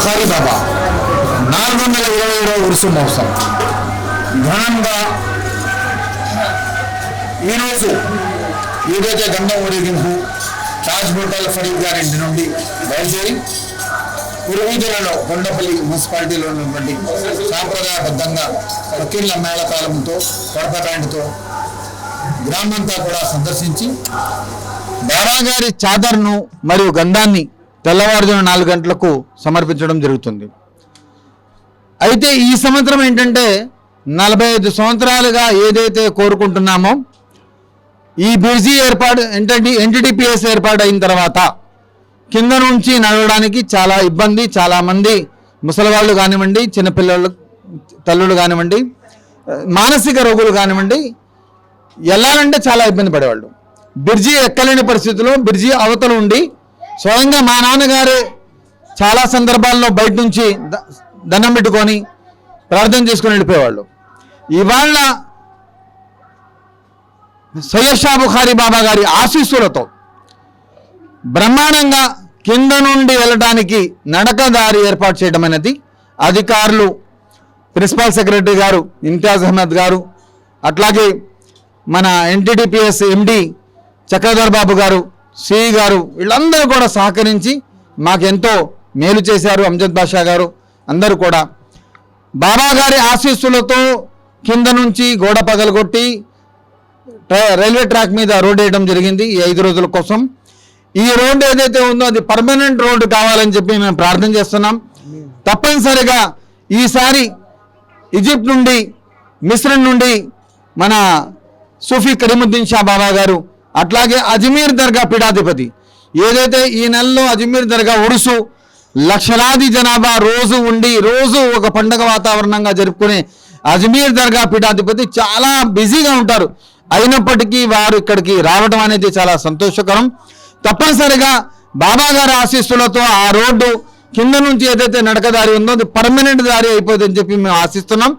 బుఖారీ బాబా 427వ ఉరుసు మహోత్సవం ఘనంగా ఈరోజు ఏదైతే గంధం ఊరేగింపు తాజ్ హోటల్ ఫరీద్ గారి ఇంటి నుండి బయలుదేరి పురోహితులలో కొండపల్లి మున్సిపాలిటీలో ఉన్నటువంటి సాంప్రదాయబద్ధంగా వకీళ్ల మేళతాళంతో కొడపకాండితో గ్రామంతా కూడా సందర్శించి బాబాగారి చాదర్ను మరియు గంధాన్ని తెల్లవారుజామున 4 గంటలకు సమర్పించడం జరుగుతుంది. అయితే ఈ సంవత్సరం ఏంటంటే 45 సంవత్సరాలుగా ఏదైతే కోరుకుంటున్నామో ఈ బ్రిడ్జి ఏర్పాటు ఎన్టీడీపీఎస్ ఏర్పాటు అయిన తర్వాత కింద నుంచి నడవడానికి చాలా ఇబ్బంది, చాలామంది ముసలివాళ్ళు కానివ్వండి, చిన్నపిల్లలు తల్లులు కానివ్వండి, మానసిక రోగులు కానివ్వండి, వెళ్ళాలంటే చాలా ఇబ్బంది పడేవాళ్ళు. బ్రిడ్జి ఎక్కలేని పరిస్థితుల్లో బ్రిడ్జి అవతల ఉండి స్వయంగా మా నాన్నగారే చాలా సందర్భాల్లో బయట నుంచి దండం పెట్టుకొని ప్రార్థన చేసుకొని వెళ్ళిపోయేవాళ్ళు. ఇవాళ సయ్యద్ షా బుఖారీ బాబా గారి ఆశీస్సులతో బ్రహ్మాండంగా కింద నుండి వెళ్ళడానికి నడక దారి ఏర్పాటు చేయడం అనేది అధికారులు, ప్రిన్సిపల్ సెక్రటరీ గారు ఇంతియాజ్ అహ్మద్ గారు, అట్లాగే మన ఎన్టీడీపీఎస్ ఎండి చక్రధర్ బాబు గారు, సిఈ గారు, వీళ్ళందరూ కూడా సహకరించి మాకెంతో మేలు చేశారు. అమ్జద్ బాషా గారు అందరూ కూడా బాబా గారి ఆశీస్సులతో కింద నుంచి గోడ పగలగొట్టి రైల్వే ట్రాక్ మీద రోడ్ వేయడం జరిగింది ఈ 5 రోజుల కోసం. ఈ రోడ్డు ఏదైతే ఉందో అది పర్మనెంట్ రోడ్డు కావాలని చెప్పి మేము ప్రార్థన చేస్తున్నాం. తప్పనిసరిగా ఈసారి ఈజిప్ట్ నుండి, మిస్ర్ నుండి మన సూఫీ కరీముద్దీన్ షా బాబా గారు, అట్లాగే అజ్మీర్ దర్గా పీఠాధిపతి ఏదైతే ఈ నెలలో అజ్మీర్ దర్గా ఉరుసు లక్షలాది జనాభా రోజు ఉండి రోజు ఒక పండగ వాతావరణంగా జరుపుకునే అజ్మీర్ దర్గా పీఠాధిపతి చాలా బిజీగా ఉంటారు. అయినప్పటికీ వారు ఇక్కడికి రావడం అనేది చాలా సంతోషకరం. తప్పనిసరిగా బాబా గారి ఆశీస్సులతో ఆ రోడ్డు కింద నుంచి ఏదైతే నడక దారి ఉందో అది పర్మనెంట్ దారి అయిపోతుందని చెప్పి మేము ఆశిస్తున్నాం.